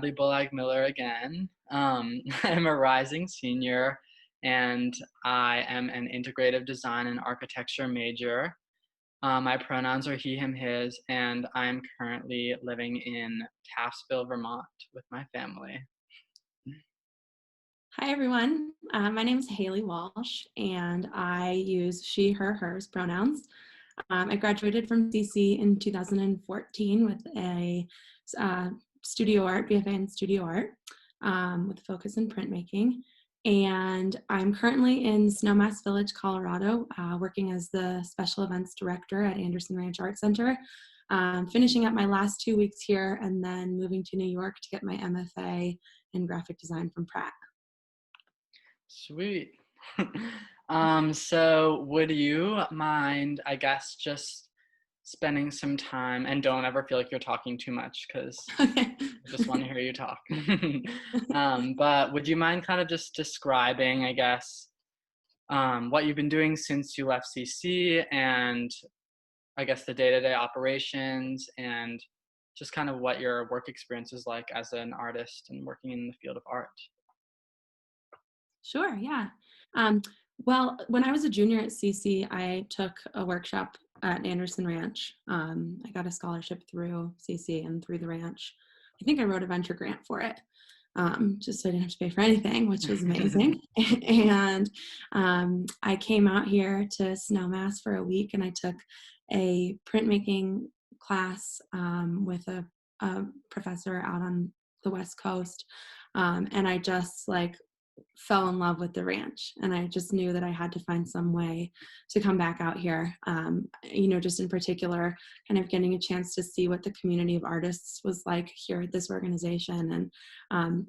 Bradley Bullag Miller again. I'm a rising senior, and I am an integrative design and architecture major. My pronouns are he, him, his, and I'm currently living in Taftsville, Vermont with my family. Hi, everyone. My name is Haley Walsh, and I use she, her, hers pronouns. I graduated from CC in 2014 with a studio art, BFA in studio art, with a focus in printmaking. And I'm currently in Snowmass Village, Colorado, working as the special events director at Anderson Ranch Art Center. Finishing up my last 2 weeks here and then moving to New York to get my MFA in graphic design from Pratt. Sweet. So would you mind, I guess, just spending some time, and don't ever feel like you're talking too much because Okay. I just want to hear you talk. But would you mind kind of just describing, I guess, what you've been doing since you left CC and I guess the day-to-day operations and just kind of what your work experience is like as an artist and working in the field of art? Sure, yeah. Um, well, when I was a junior at CC, I took a workshop at Anderson Ranch. I got a scholarship through CC and through the ranch. I think I wrote a venture grant for it, just so I didn't have to pay for anything, which was amazing. And I came out here to Snowmass for a week, and I took a printmaking class with a professor out on the West Coast. And I just fell in love with the ranch, and I just knew that I had to find some way to come back out here. Just in particular, kind of getting a chance to see what the community of artists was like here at this organization. And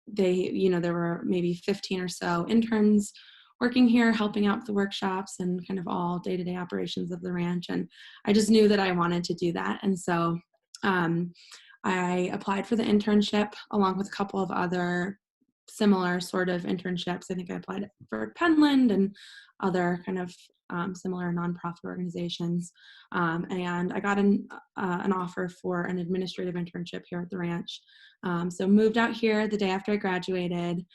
there were maybe 15 or so interns working here, helping out with the workshops and kind of all day-to-day operations of the ranch. And I just knew that I wanted to do that. And so I applied for the internship along with a couple of other similar sort of internships. I think I applied for Penland and other kind of similar nonprofit organizations. And I got an offer for an administrative internship here at the ranch. So moved out here the day after I graduated,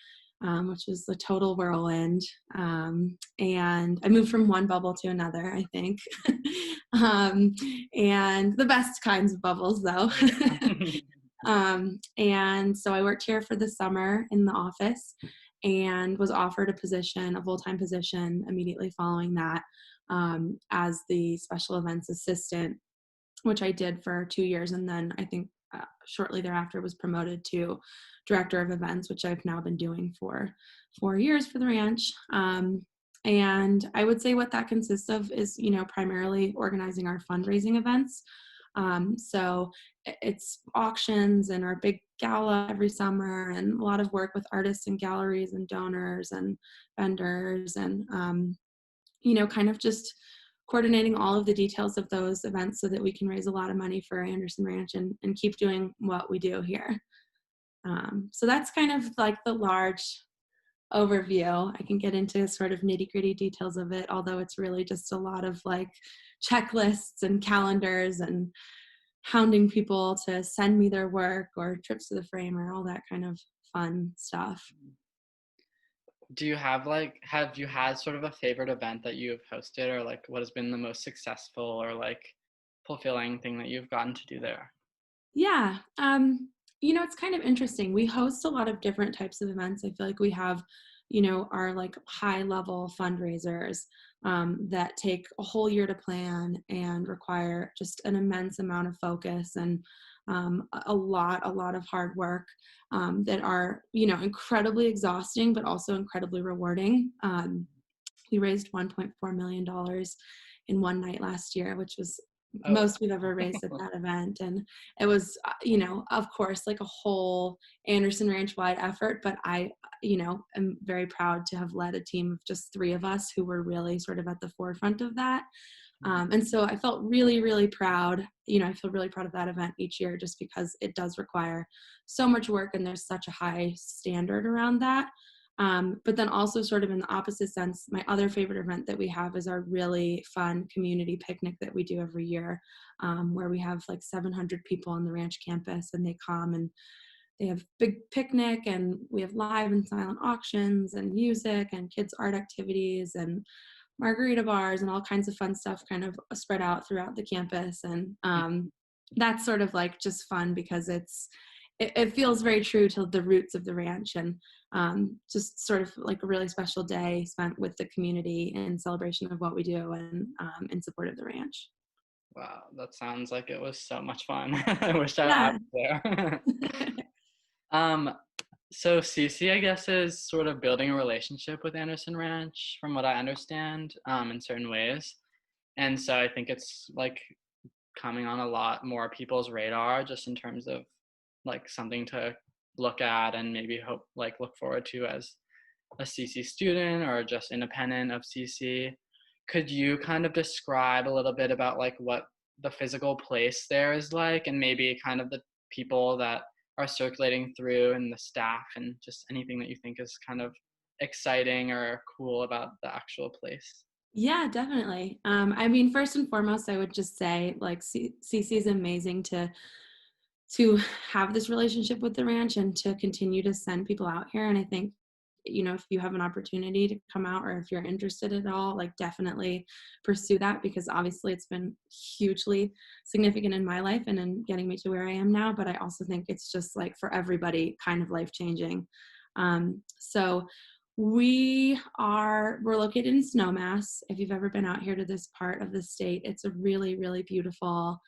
which was a total whirlwind. And I moved from one bubble to another, I think. And the best kinds of bubbles, though. And so I worked here for the summer in the office and was offered a full-time position immediately following that, as the special events assistant, which I did for 2 years. And then I think shortly thereafter was promoted to director of events, which I've now been doing for 4 years for the ranch. And I would say what that consists of is, primarily organizing our fundraising events. So it's auctions and our big gala every summer, and a lot of work with artists and galleries and donors and vendors, and kind of just coordinating all of the details of those events so that we can raise a lot of money for Anderson Ranch and keep doing what we do here. So that's kind of like the large overview. I can get into sort of nitty-gritty details of it, although it's really just a lot of checklists and calendars and hounding people to send me their work or trips to the framer, all that kind of fun stuff. Do you have you had sort of a favorite event that you've hosted, or what has been the most successful or fulfilling thing that you've gotten to do there? Yeah. It's kind of interesting. We host a lot of different types of events. I feel like we have, our high level fundraisers that take a whole year to plan and require just an immense amount of focus and a lot of hard work that are, incredibly exhausting, but also incredibly rewarding. We raised $1.4 million in one night last year, which was most we've ever raised at that event. And it was, of course, a whole Anderson Ranch wide effort, but I, am very proud to have led a team of just 3 of us who were really sort of at the forefront of that. And so I felt really, really proud. I feel really proud of that event each year just because it does require so much work and there's such a high standard around that. But then also sort of in the opposite sense, my other favorite event that we have is our really fun community picnic that we do every year, where we have 700 people on the ranch campus, and they come and They have big picnic, and we have live and silent auctions and music and kids art activities and margarita bars and all kinds of fun stuff kind of spread out throughout the campus. And that's sort of like just fun because it feels very true to the roots of the ranch, and just sort of like a really special day spent with the community in celebration of what we do and in support of the ranch. Wow, that sounds like it was so much fun. I wish I Yeah. was there. Um, so Cece, I guess, is sort of building a relationship with Anderson Ranch, from what I understand, in certain ways. And so I think it's like coming on a lot more people's radar, just in terms of like something to look at and maybe hope like look forward to as a CC student or just independent of CC. Could you kind of describe a little bit about like what the physical place there is like, and maybe kind of the people that are circulating through and the staff, and just anything that you think is kind of exciting or cool about the actual place? Yeah, definitely. I mean, first and foremost, I would just say like CC is amazing to have this relationship with the ranch and to continue to send people out here. And I think, if you have an opportunity to come out or if you're interested at all, like definitely pursue that, because obviously it's been hugely significant in my life and in getting me to where I am now. But I also think it's just like for everybody kind of life changing. So we're located in Snowmass. If you've ever been out here to this part of the state, it's a really, really beautiful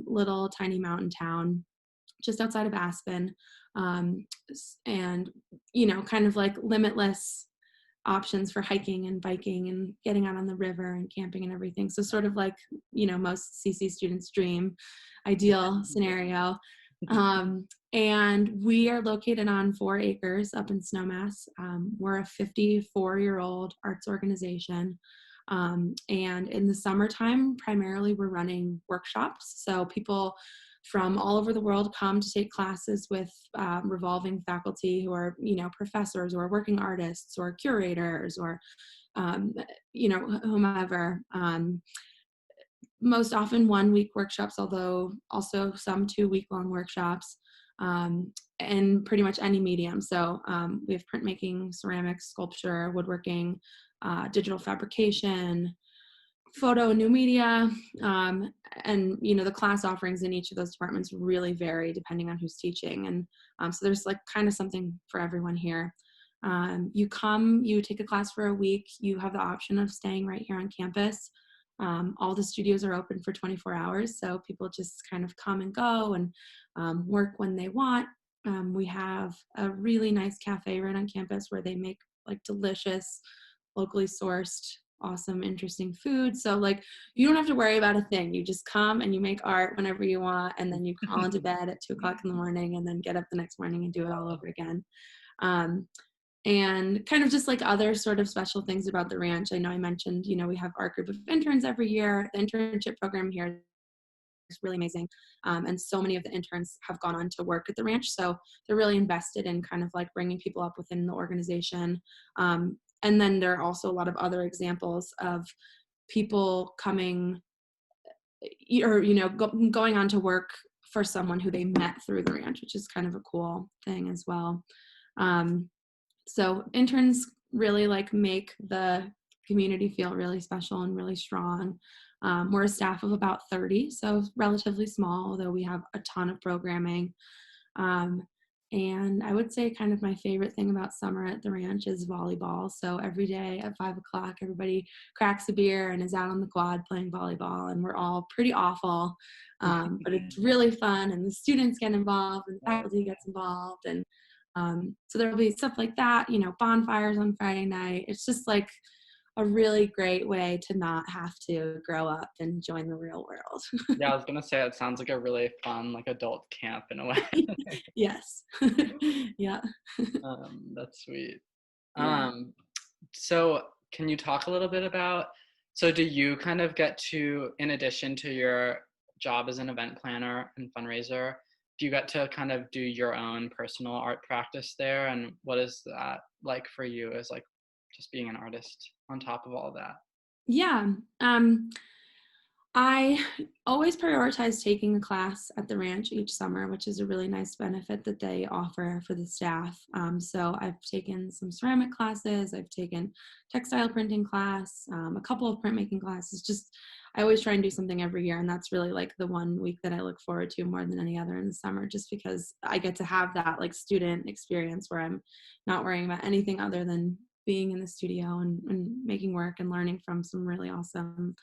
little tiny mountain town just outside of Aspen. And, kind of like limitless options for hiking and biking and getting out on the river and camping and everything. So sort of like, most CC students' dream ideal scenario. And we are located on 4 acres up in Snowmass. We're a 54-year-old arts organization. And in the summertime, primarily we're running workshops. So people from all over the world come to take classes with revolving faculty who are, professors or working artists or curators or, whomever. Most often 1 week workshops, although also some 2 week long workshops, in pretty much any medium. So we have printmaking, ceramics, sculpture, woodworking, digital fabrication, photo and new media, and the class offerings in each of those departments really vary depending on who's teaching. And so there's like kind of something for everyone here. You take a class for a week, you have the option of staying right here on campus. All the studios are open for 24 hours, so people just kind of come and go and work when they want. We have a really nice cafe right on campus where they make like delicious, locally sourced, awesome, interesting food. So like you don't have to worry about a thing. You just come and you make art whenever you want, and then you crawl into bed at 2 o'clock in the morning and then get up the next morning and do it all over again. And kind of just like other sort of special things about the ranch. I know I mentioned, we have our group of interns every year. The internship program here is really amazing. And so many of the interns have gone on to work at the ranch. So they're really invested in kind of like bringing people up within the organization. And then there are also a lot of other examples of people coming or, going on to work for someone who they met through the ranch, which is kind of a cool thing as well. So interns really like make the community feel really special and really strong. We're a staff of about 30, so relatively small, although we have a ton of programming. And I would say kind of my favorite thing about summer at the ranch is volleyball. So every day at 5 o'clock, everybody cracks a beer and is out on the quad playing volleyball, and we're all pretty awful. But it's really fun, and the students get involved and the faculty gets involved. And so there'll be stuff like that, bonfires on Friday night. It's just like a really great way to not have to grow up and join the real world. Yeah, I was gonna say it sounds like a really fun like adult camp in a way. Yes. Yeah. That's sweet. Yeah. So can you talk a little bit about, so do you kind of get to, in addition to your job as an event planner and fundraiser, do you get to kind of do your own personal art practice there? And what is that like for you as like just being an artist on top of all that? Yeah. I always prioritize taking a class at the ranch each summer, which is a really nice benefit that they offer for the staff. So I've taken some ceramic classes, I've taken textile printing class, a couple of printmaking classes. Just I always try and do something every year, and that's really like the one week that I look forward to more than any other in the summer, just because I get to have that like student experience where I'm not worrying about anything other than being in the studio and making work and learning from some really awesome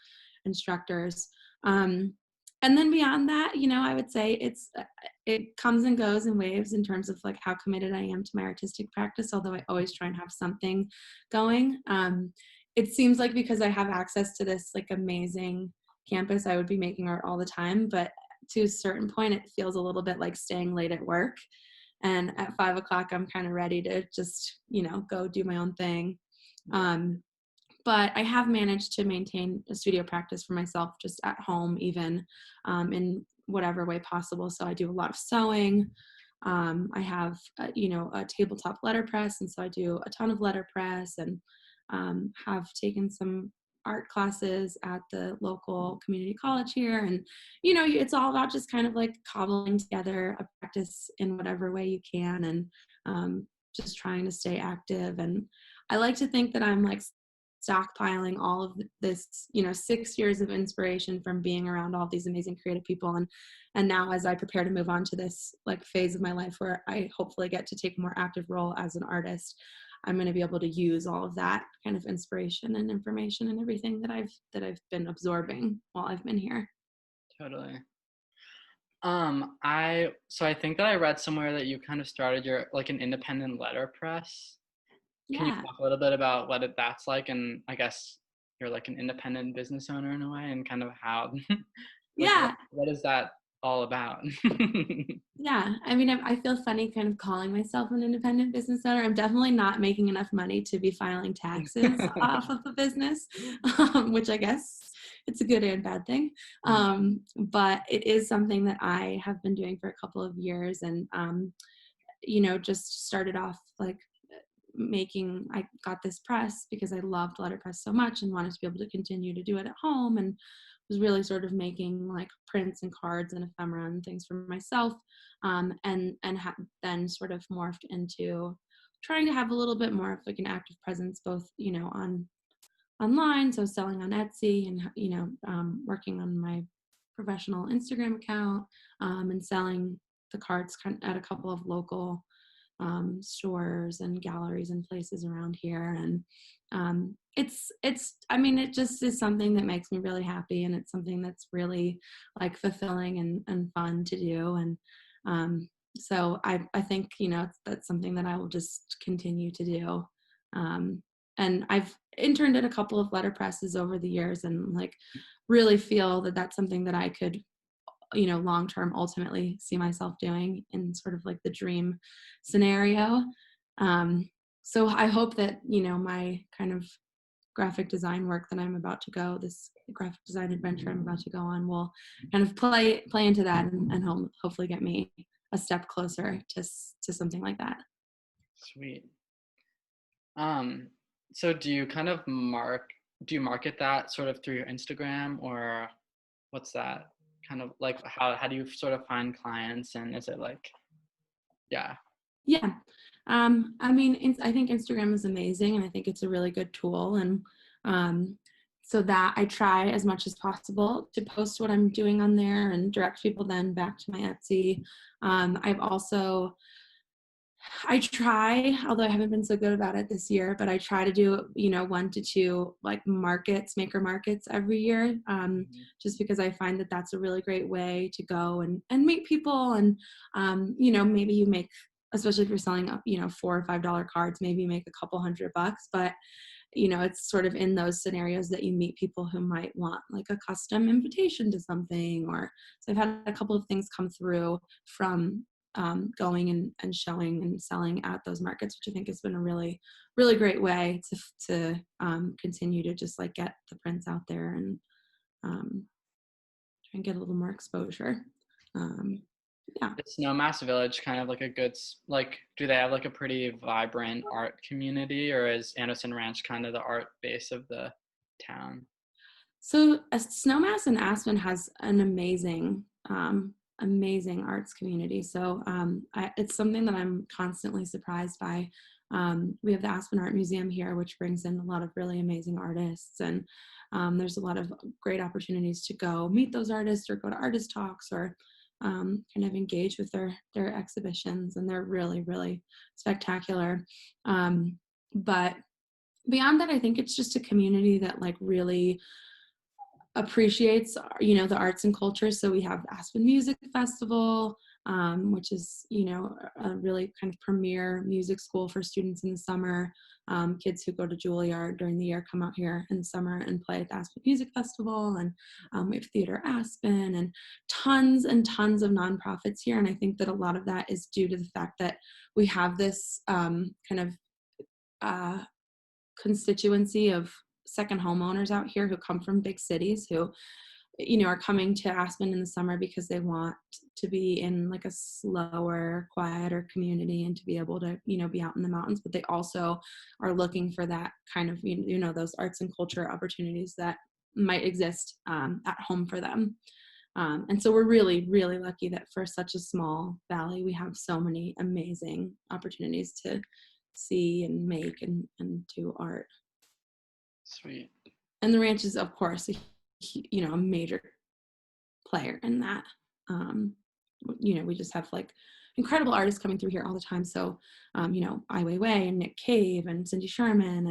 instructors. Um, and then beyond that, I would say it comes and goes in waves in terms of like how committed I am to my artistic practice, although I always try and have something going. It seems like because I have access to this like amazing campus, I would be making art all the time, but to a certain point, it feels a little bit like staying late at work. And at 5 o'clock, I'm kind of ready to just, go do my own thing. Um, but I have managed to maintain a studio practice for myself just at home, even in whatever way possible. So I do a lot of sewing. I have, a tabletop letterpress, and so I do a ton of letterpress, and have taken some art classes at the local community college here. And, it's all about just kind of like cobbling together a practice in whatever way you can, and just trying to stay active. And I like to think that I'm like stockpiling all of this 6 years of inspiration from being around all these amazing creative people, and now as I prepare to move on to this like phase of my life where I hopefully get to take a more active role as an artist, I'm going to be able to use all of that kind of inspiration and information and everything that I've been absorbing while I've been here. Totally. I think that I read somewhere that you kind of started your like an independent letterpress. Can you Yeah. talk a little bit about what that's like, and I guess you're like an independent business owner in a way, and kind of how, like, Yeah. what is that all about? Yeah, I mean, I feel funny kind of calling myself an independent business owner. I'm definitely not making enough money to be filing taxes off of the business, which I guess it's a good and bad thing. But it is something that I have been doing for a couple of years, and just started off like I got this press because I loved letterpress so much and wanted to be able to continue to do it at home, and was really sort of making like prints and cards and ephemera and things for myself, and then sort of morphed into trying to have a little bit more of like an active presence, both on online, so selling on Etsy, and working on my professional Instagram account, and selling the cards at a couple of local stores and galleries and places around here. And I mean, it just is something that makes me really happy, and it's something that's really like fulfilling and fun to do. And so I think that's something that I will just continue to do. And I've interned at a couple of letterpresses over the years, and like really feel that that's something that I could long term ultimately see myself doing in sort of like the dream scenario. So I hope that my kind of graphic design work that I'm about to go, this graphic design adventure I'm about to go on, will kind of play into that, and hopefully get me a step closer to something like that. Sweet. Um, so do you market that sort of through your Instagram, or what's that kind of like, how do you sort of find clients, and is it like, yeah. Yeah. I mean, I think Instagram is amazing, and I think it's a really good tool. And um, so that I try as much as possible to post what I'm doing on there and direct people then back to my Etsy. I try, although I haven't been so good about it this year, but I try to do, 1 to 2 like maker markets every year, just because I find that that's a really great way to go and meet people. And, maybe you make, especially if you're selling, $4 or $5 cards, maybe you make a couple $100, but, it's sort of in those scenarios that you meet people who might want like a custom invitation to something. Or so I've had a couple of things come through from going and showing and selling at those markets, which I think has been a really, really great way to continue to just like get the prints out there, and try and get a little more exposure. Um, yeah. Is Snowmass Village kind of like a good, like, do they have like a pretty vibrant art community, or is Anderson Ranch kind of the art base of the town? So Snowmass in Aspen has an amazing arts community. So it's something that I'm constantly surprised by. We have the Aspen Art Museum here, which brings in a lot of really amazing artists, and there's a lot of great opportunities to go meet those artists or go to artist talks or kind of engage with their exhibitions, and they're really, really spectacular. But beyond that, I think it's just a community that like really appreciates, the arts and culture. So we have the Aspen Music Festival, which is, a really kind of premier music school for students in the summer. Kids who go to Juilliard during the year come out here in the summer and play at the Aspen Music Festival. And we have Theater Aspen and tons of nonprofits here. And I think that a lot of that is due to the fact that we have this kind of constituency of second homeowners out here who come from big cities who are coming to Aspen in the summer because they want to be in like a slower, quieter community and to be able to be out in the mountains, but they also are looking for that kind of those arts and culture opportunities that might exist at home for them. And so we're really, really lucky that for such a small valley we have so many amazing opportunities to see and make and do art. Sweet. And the ranch is, of course, a major player in that. We just have like incredible artists coming through here all the time. So, Ai Weiwei and Nick Cave and Cindy Sherman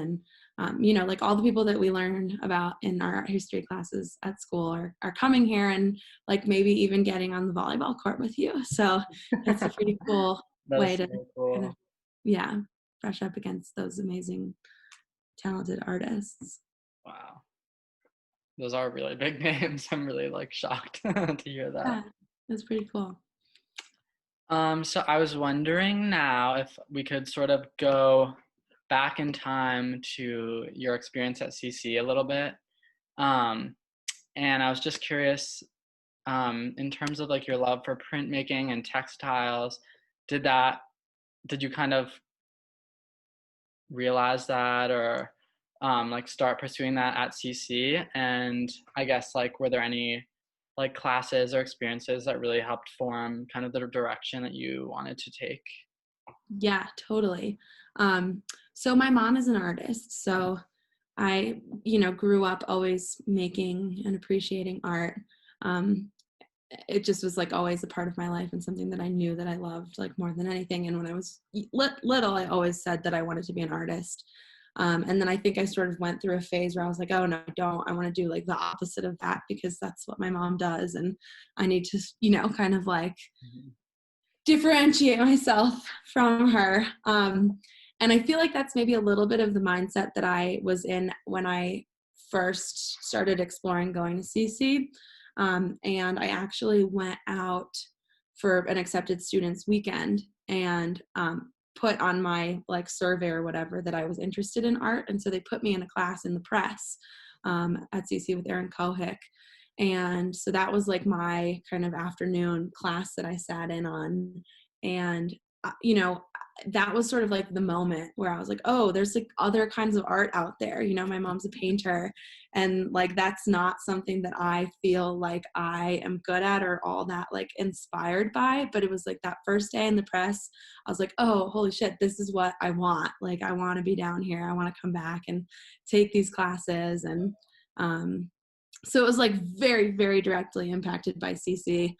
and, like all the people that we learn about in our art history classes at school are coming here and like maybe even getting on the volleyball court with you. So it's a pretty cool way to cool. kind of, brush up against those amazing, talented artists. Wow. Those are really big names. I'm really like shocked to hear that. Yeah, that's pretty cool. So I was wondering now if we could sort of go back in time to your experience at CC a little bit. And I was just curious, in terms of like your love for printmaking and textiles, did you kind of realize that or like start pursuing that at CC? And I guess like were there any like classes or experiences that really helped form kind of the direction that you wanted to take? Yeah, totally. So my mom is an artist, so I grew up always making and appreciating art. It just was like always a part of my life and something that I knew that I loved like more than anything. And when I was little, I always said that I wanted to be an artist. And then I think I sort of went through a phase where I was like, oh no, I don't. I want to do like the opposite of that because that's what my mom does. And I need to, kind of like differentiate myself from her. And I feel like that's maybe a little bit of the mindset that I was in when I first started exploring going to CC. And I actually went out for an accepted students weekend and put on my like survey or whatever that I was interested in art. And so they put me in a class in the press at CC with Erin Kohick. And so that was like my kind of afternoon class that I sat in on. And, that was sort of like the moment where I was like, oh, there's like other kinds of art out there. My mom's a painter and like, that's not something that I feel like I am good at or all that like inspired by. But it was like that first day in the press, I was like, oh, holy shit, this is what I want. Like, I want to be down here. I want to come back and take these classes. And, so it was like very, very directly impacted by CC.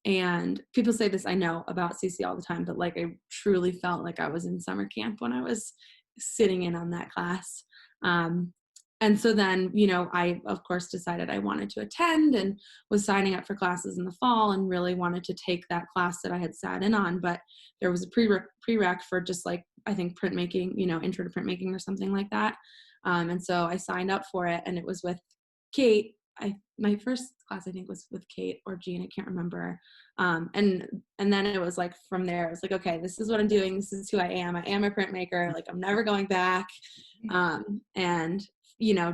And people say this, I know about CC all the time, but like I truly felt like I was in summer camp when I was sitting in on that class. And so then, I of course decided I wanted to attend and was signing up for classes in the fall and really wanted to take that class that I had sat in on. But there was a prereq for just like, I think printmaking, intro to printmaking or something like that. And so I signed up for it and it was with Kate. My first class I think was with Kate or Jean, I can't remember. And then it was like from there, it was like, okay, this is what I'm doing. This is who I am. I am a printmaker. Like I'm never going back. And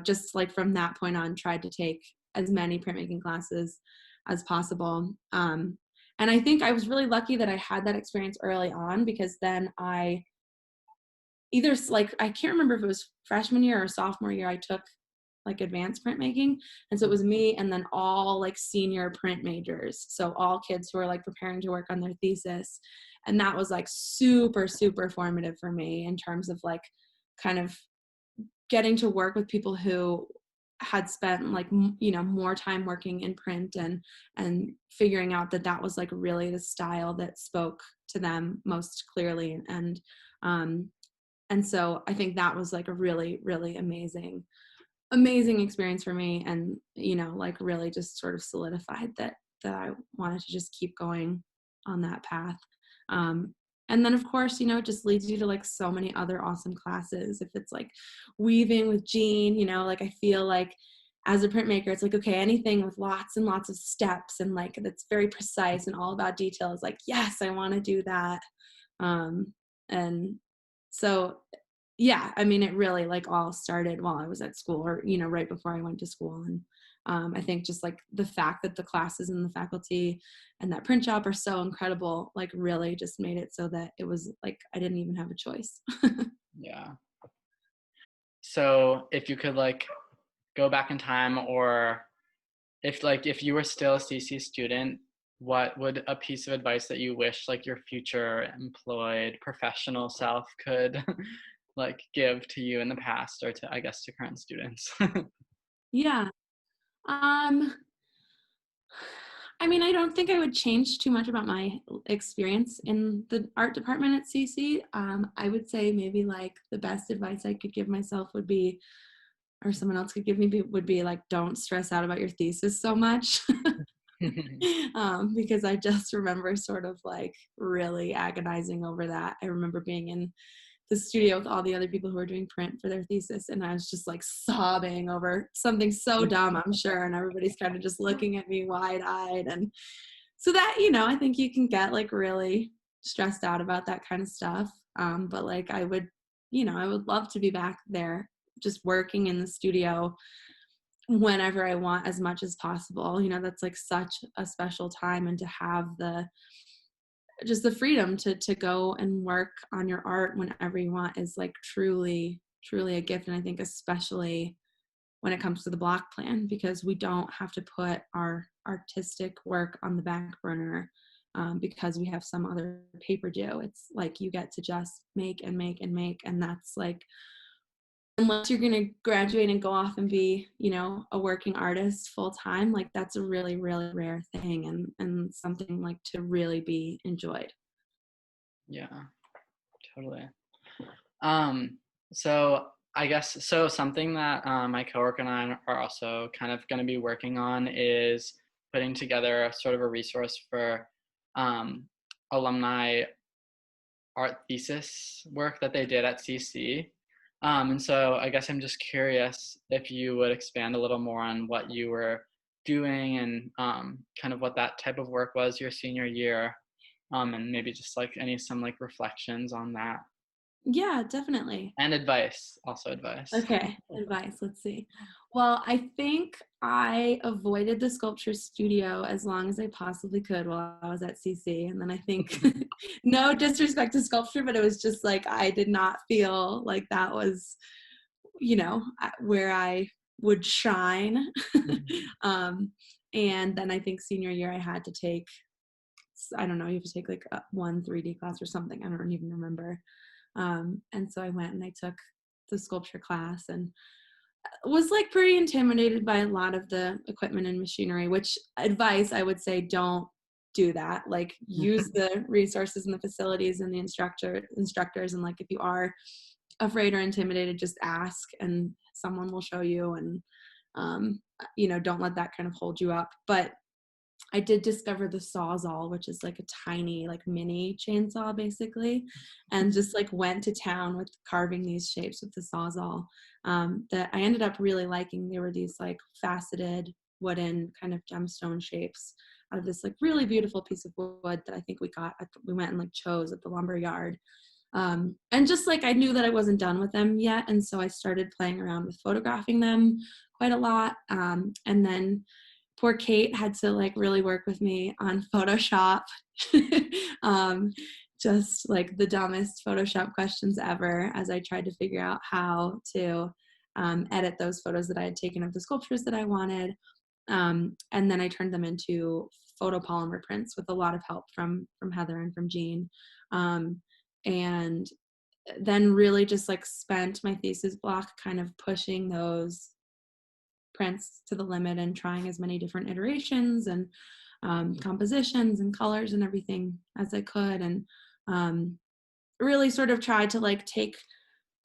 just like from that point on, tried to take as many printmaking classes as possible. And I think I was really lucky that I had that experience early on because then I either like, I can't remember if it was freshman year or sophomore year, I took like advanced printmaking. And so it was me and then all like senior print majors. So all kids who are like preparing to work on their thesis. And that was like super, super formative for me in terms of like kind of getting to work with people who had spent like more time working in print and figuring out that that was like really the style that spoke to them most clearly. And so I think that was like a really, really amazing experience for me, and like really just sort of solidified that I wanted to just keep going on that path. um, and then of course it just leads you to like so many other awesome classes. If it's like weaving with Jean, like I feel like as a printmaker it's like, okay, anything with lots and lots of steps and like that's very precise and all about detail is like, yes, I want to do that. And so yeah, I mean, it really like all started while I was at school, or right before I went to school. And I think just like the fact that the classes and the faculty and that print shop are so incredible, like really just made it so that it was like I didn't even have a choice. Yeah. So if you could like go back in time, or if you were still a CC student, what would a piece of advice that you wish like your future employed professional self could like give to you in the past, or to, I guess, to current students? Yeah. Um, I mean, I don't think I would change too much about my experience in the art department at CC. I would say maybe like the best advice I could give myself would be, or someone else could give me, would be like, don't stress out about your thesis so much. Because I just remember sort of like really agonizing over that. I remember being in the studio with all the other people who were doing print for their thesis, and I was just like sobbing over something so dumb, I'm sure, and everybody's kind of just looking at me wide-eyed. And so that, I think you can get like really stressed out about that kind of stuff. But like I would love to be back there just working in the studio whenever I want, as much as possible. That's like such a special time, and to have the freedom to go and work on your art whenever you want is like truly, truly a gift. And I think especially when it comes to the block plan, because we don't have to put our artistic work on the back burner because we have some other paper due. It's like you get to just make and make and make, and that's like, unless you're going to graduate and go off and be a working artist full time, like that's a really, really rare thing, and something like to really be enjoyed. Yeah, totally. Um, so I guess so something that my coworker and I are also kind of going to be working on is putting together a sort of a resource for alumni art thesis work that they did at CC. And so I guess I'm just curious if you would expand a little more on what you were doing, and kind of what that type of work was your senior year, and maybe just like some like reflections on that, Yeah, definitely. and advice, also advice. Okay, advice. Let's see. Well, I think I avoided the sculpture studio as long as I possibly could while I was at CC. And then I think, no disrespect to sculpture, but it was just like I did not feel like that was, where I would shine. um, and then I think senior year I had to take, I don't know, you have to take like one 3D class or something. I don't even remember. And so I went and I took the sculpture class, and was like pretty intimidated by a lot of the equipment and machinery, which advice I would say, don't do that. Like use the resources and the facilities and the instructors. And like, if you are afraid or intimidated, just ask and someone will show you. And, don't let that kind of hold you up. But I did discover the Sawzall, which is like a tiny, like mini chainsaw basically, and just like went to town with carving these shapes with the Sawzall that I ended up really liking. They were these like faceted wooden kind of gemstone shapes out of this like really beautiful piece of wood that I think we went and like chose at the lumber yard. And just like I knew that I wasn't done with them yet, and so I started playing around with photographing them quite a lot. And then poor Kate had to like really work with me on Photoshop. um, just like the dumbest Photoshop questions ever, as I tried to figure out how to edit those photos that I had taken of the sculptures that I wanted. And then I turned them into photopolymer prints with a lot of help from Heather and from Jean. And then really just like spent my thesis block kind of pushing those prints to the limit and trying as many different iterations and compositions and colors and everything as I could. And really sort of tried to like take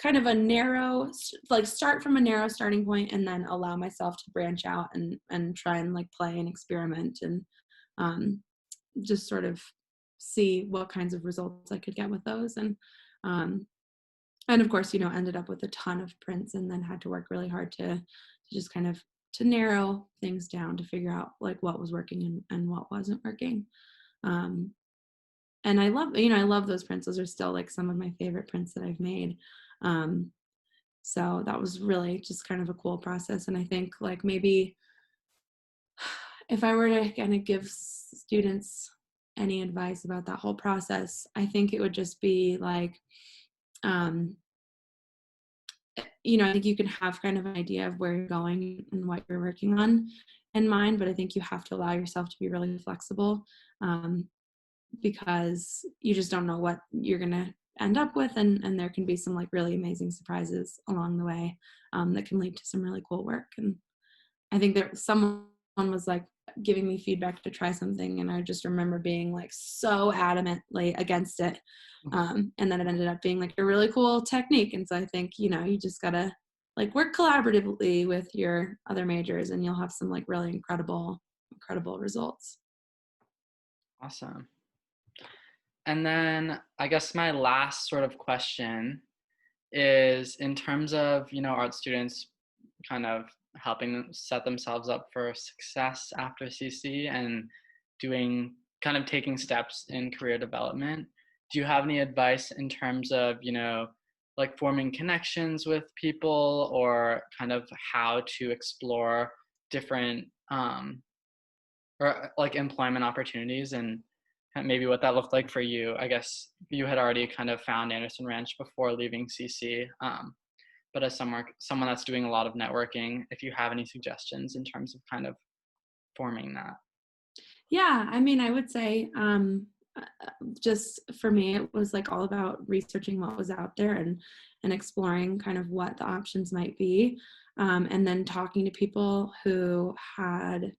kind of a narrow, like start from a narrow starting point and then allow myself to branch out and try and like play and experiment and just sort of see what kinds of results I could get with those. And of course, ended up with a ton of prints and then had to work really hard to just kind of to narrow things down to figure out like what was working and what wasn't working. And I love those prints. Those are still like some of my favorite prints that I've made. So that was really just kind of a cool process. And I think like maybe if I were to kind of give students any advice about that whole process, I think it would just be like, I think you can have kind of an idea of where you're going and what you're working on in mind, but I think you have to allow yourself to be really flexible, because you just don't know what you're going to end up with. And there can be some like really amazing surprises along the way, that can lead to some really cool work. And I think that someone was like giving me feedback to try something, and I just remember being like so adamantly against it. And then it ended up being like a really cool technique. And so I think, you just gotta like work collaboratively with your other majors and you'll have some like really incredible results. Awesome. And then I guess my last sort of question is in terms of, art students kind of helping them set themselves up for success after CC and taking steps in career development. Do you have any advice in terms of, like forming connections with people or kind of how to explore different or like employment opportunities and maybe what that looked like for you? I guess you had already kind of found Anderson Ranch before leaving CC. But as someone that's doing a lot of networking, if you have any suggestions in terms of kind of forming that. Yeah, I mean, I would say just for me, it was like all about researching what was out there and exploring kind of what the options might be, and then talking to people who had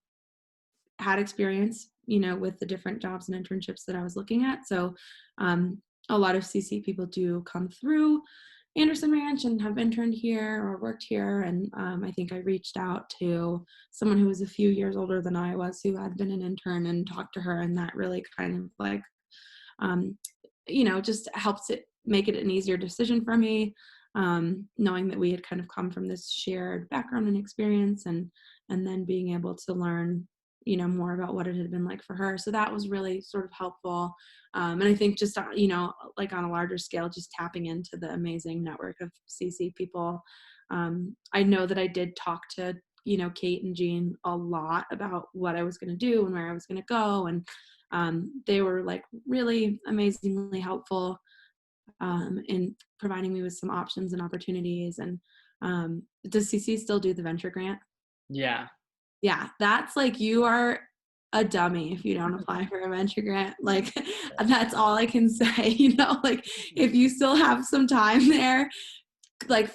experience, with the different jobs and internships that I was looking at. So a lot of CC people do come through Anderson Ranch and have interned here or worked here. And I think I reached out to someone who was a few years older than I was, who had been an intern, and talked to her. And that really kind of like, just helps it make it an easier decision for me, knowing that we had kind of come from this shared background and experience, and then being able to learn more about what it had been like for her. So that was really sort of helpful. And I think just, like on a larger scale, just tapping into the amazing network of CC people. I know that I did talk to, Kate and Jean a lot about what I was going to do and where I was going to go. And they were like really amazingly helpful in providing me with some options and opportunities. And does CC still do the venture grant? Yeah. Yeah, that's like, you are a dummy if you don't apply for a venture grant. Like, that's all I can say, like if you still have some time there, like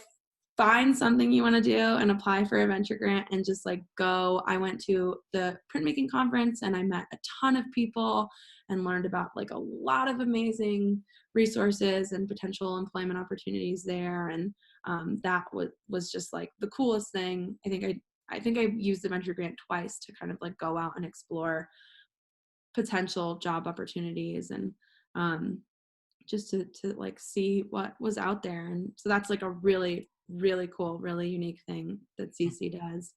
find something you want to do and apply for a venture grant and just like go. I went to the printmaking conference and I met a ton of people and learned about like a lot of amazing resources and potential employment opportunities there. And that was just like the coolest thing. I think I used the venture grant twice to kind of like go out and explore potential job opportunities and just to like see what was out there. And so that's like a really, really cool, really unique thing that CC does.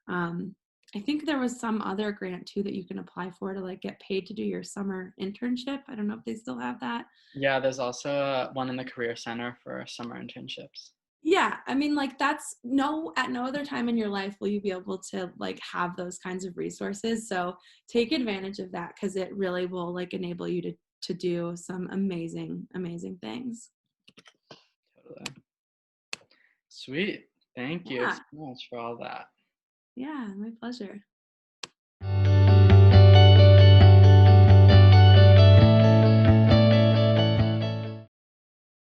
I think there was some other grant too that you can apply for to like get paid to do your summer internship. I don't know if they still have that. Yeah, there's also one in the Career Center for summer internships. Yeah, I mean, like at no other time in your life will you be able to like have those kinds of resources. So take advantage of that, because it really will like enable you to do some amazing things. Totally. Sweet. Thank you Yeah, so much for all that. yeah, my pleasure.